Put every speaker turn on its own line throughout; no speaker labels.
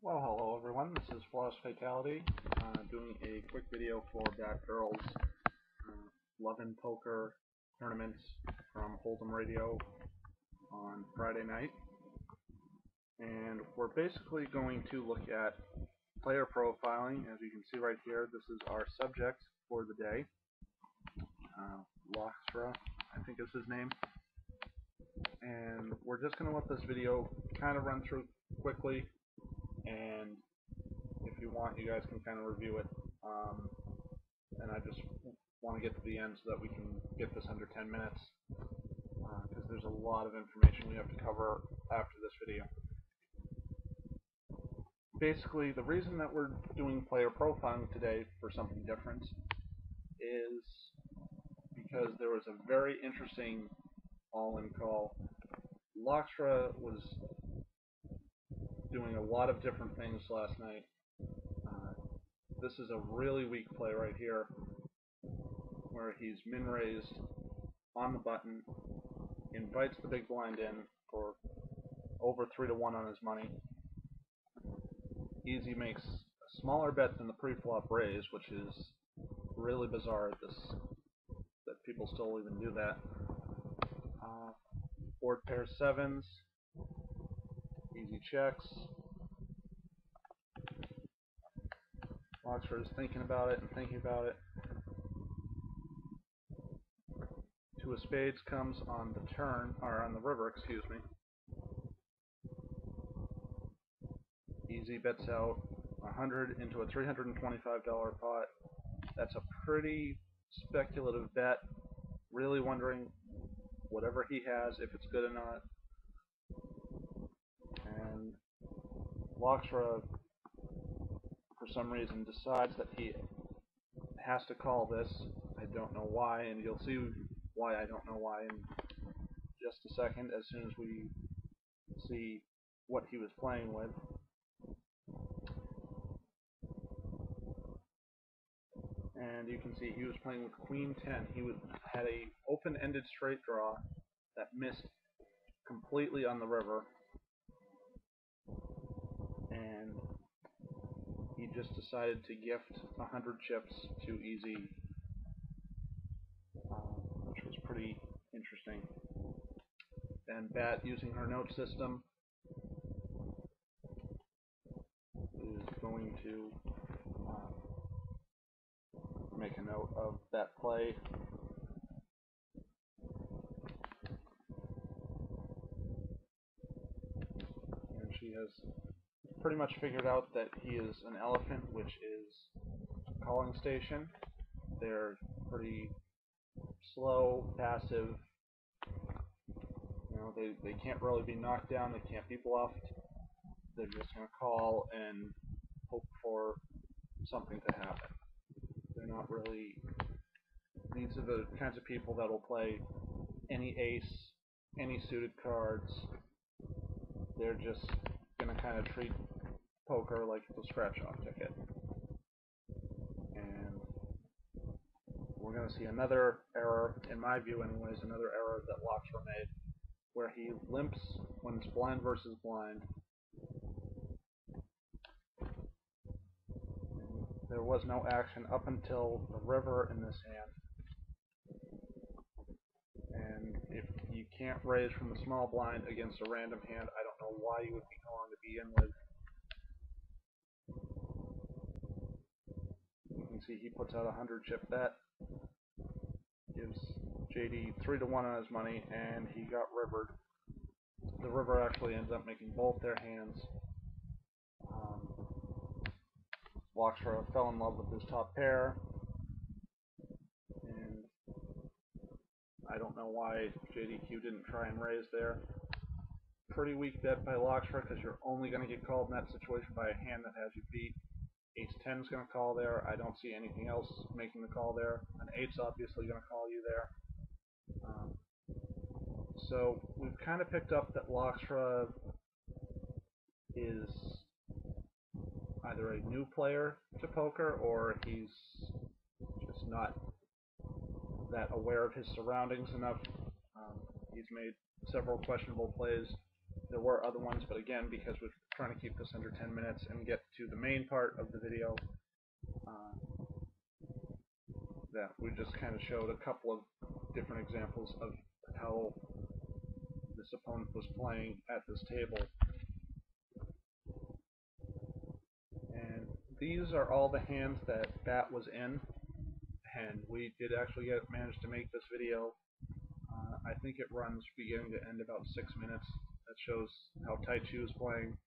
Well, hello everyone, this is Floss Fatality, doing a quick video for Batgirl's Love and Poker tournaments from Hold'em Radio on Friday night. And we're basically going to look at player profiling. As you can see right here, this is our subject for the day. Loxtra, I think is his name. And we're just going to let this video kind of run through quickly, and if you want, you guys can kind of review it. And I just want to get to the end so that we can get this under 10 minutes, because there's a lot of information we have to cover after this video. Basically, the reason that we're doing player profiling today for something different is because there was a very interesting all-in call. Loxtra was doing a lot of different things last night. This is a really weak play right here, where he's min-raised on the button, invites the big blind in for over 3-1 on his money. Easy makes a smaller bet than the pre-flop raise, which is really bizarre that people still even do that. Board pairs sevens, easy checks. Loxtra is thinking about it and thinking about it. Two of spades comes on the turn, or on the river, excuse me. Easy bets out 100 into a $325 pot. That's a pretty speculative bet. Really wondering whatever he has, if it's good or not. And Loxtra, for some reason, decides that he has to call this. I don't know why, and you'll see why I don't know why in just a second, as soon as we see what he was playing with. And you can see he was playing with Queen 10. He had a open-ended straight draw that missed completely on the river, and he just decided to gift 100 chips to Easy, which was pretty interesting. And Bat, using her note system, is going to make a note of that play. And she has pretty much figured out that he is an elephant, which is a calling station. They're pretty slow, passive. You know, they can't really be knocked down, they can't be bluffed. They're just going to call and hope for something to happen. They're not really, these are the kinds of people that will play any ace, any suited cards. They're just going to kind of treat poker like it's a scratch-off ticket. And we're going to see another error, in my view anyways, another error that Loxtra made, where he limps when it's blind versus blind. There was no action up until the river in this hand. And if you can't raise from the small blind against a random hand, I don't know why you would be calling to begin with. You can see he puts out a 100 chip bet, gives JD 3-1 on his money, and he got rivered. The river actually ends up making both their hands. Loxtra fell in love with his top pair, and I don't know why JDQ didn't try and raise there. Pretty weak bet by Loxtra, because you're only going to get called in that situation by a hand that has you beat. Ace-10 is going to call there. I don't see anything else making the call there. An 8's obviously going to call you there. So we've kind of picked up that Loxtra is either a new player to poker, or he's just not that aware of his surroundings enough. He's made several questionable plays. There were other ones, but again, because we've trying to keep this under 10 minutes and get to the main part of the video. That we just kind of showed a couple of different examples of how this opponent was playing at this table. And these are all the hands that Bat was in, and we did actually manage to make this video. I think it runs beginning to end about 6 minutes. That shows how tight she was playing.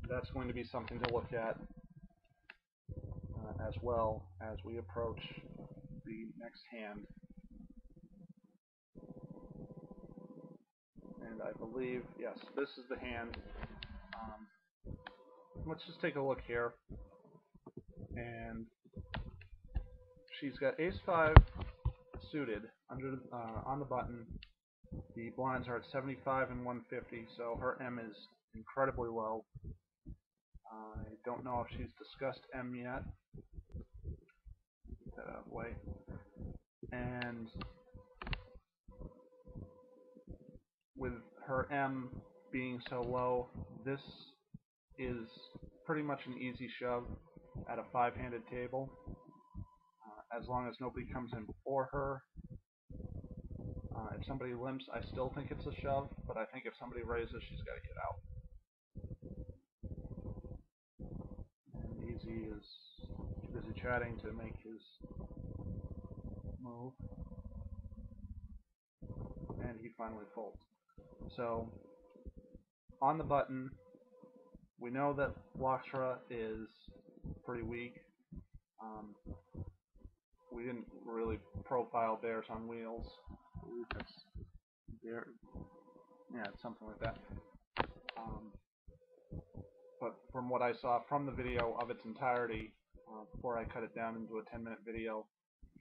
That's going to be something to look at as well as we approach the next hand. And I believe, yes, this is the hand. Let's just take a look here. And she's got ace-5 suited under on the button. The blinds are at 75 and 150, so her M is incredibly low. I don't know if she's discussed M yet. Get that out of the way. And with her M being so low, this is pretty much an easy shove at a 5-handed table. As long as nobody comes in before her. If somebody limps, I still think it's a shove, but I think if somebody raises, she's got to get out. And Easy is too busy chatting to make his move. And he finally folds. So, on the button, we know that Lakshra is pretty weak. We didn't really profile Bears on Wheels. I believe that's Bear. Yeah, it's something like that. But from what I saw from the video of its entirety, before I cut it down into a 10-minute video,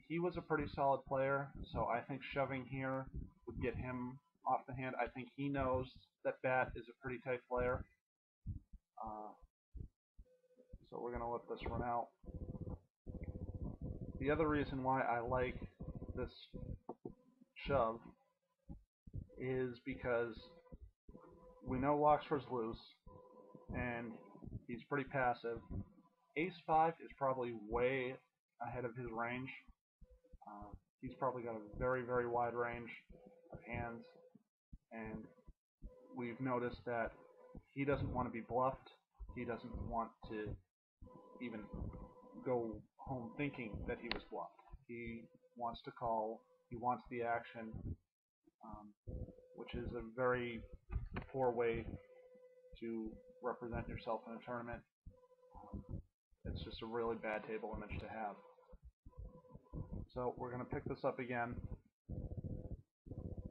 he was a pretty solid player. So I think shoving here would get him off the hand. I think he knows that Bat is a pretty tight player. So we're going to let this run out. The other reason why I like this shove is because we know Lakshra's loose, and he's pretty passive. Ace-5 is probably way ahead of his range. He's probably got a very, very wide range of hands, and we've noticed that he doesn't want to be bluffed. He doesn't want to even go home thinking that he was bluffed. He wants to call. He wants the action, which is a very poor way to represent yourself in a tournament. It's just a really bad table image to have. So we're going to pick this up again,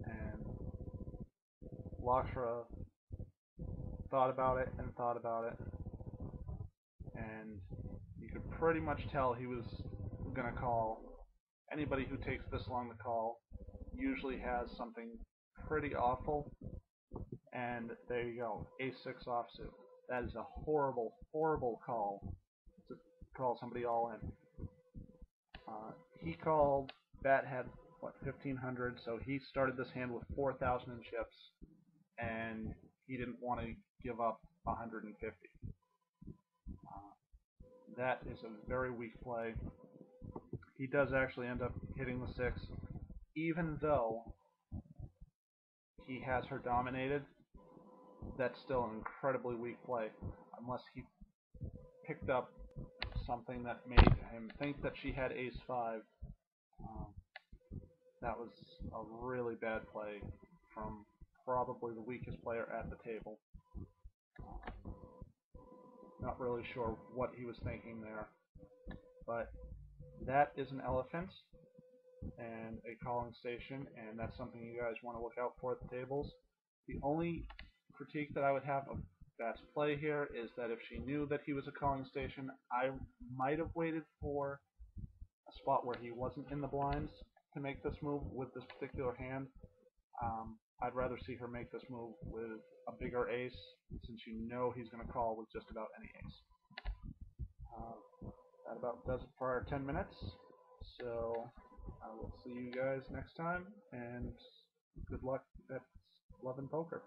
and Lakshra thought about it and thought about it, and you could pretty much tell he was going to call. Anybody who takes this long to call usually has something pretty awful, and there you go, ace-6 offsuit. That is a horrible, horrible call to call somebody all in. He called, Bat had, what, 1,500, so he started this hand with 4,000 in chips, and he didn't want to give up 150. That is a very weak play. He does actually end up hitting the 6, even though he has her dominated. That's still an incredibly weak play, unless he picked up something that made him think that she had ace-5. That was a really bad play from probably the weakest player at the table. Not really sure what he was thinking there, but that is an elephant and a calling station, and that's something you guys want to look out for at the tables. The only critique that I would have of Bat's play here is that if she knew that he was a calling station, I might have waited for a spot where he wasn't in the blinds to make this move with this particular hand. I'd rather see her make this move with a bigger ace, since you know he's going to call with just about any ace. That about does it for our 10 minutes. So I will see you guys next time, and good luck at Love and Poker.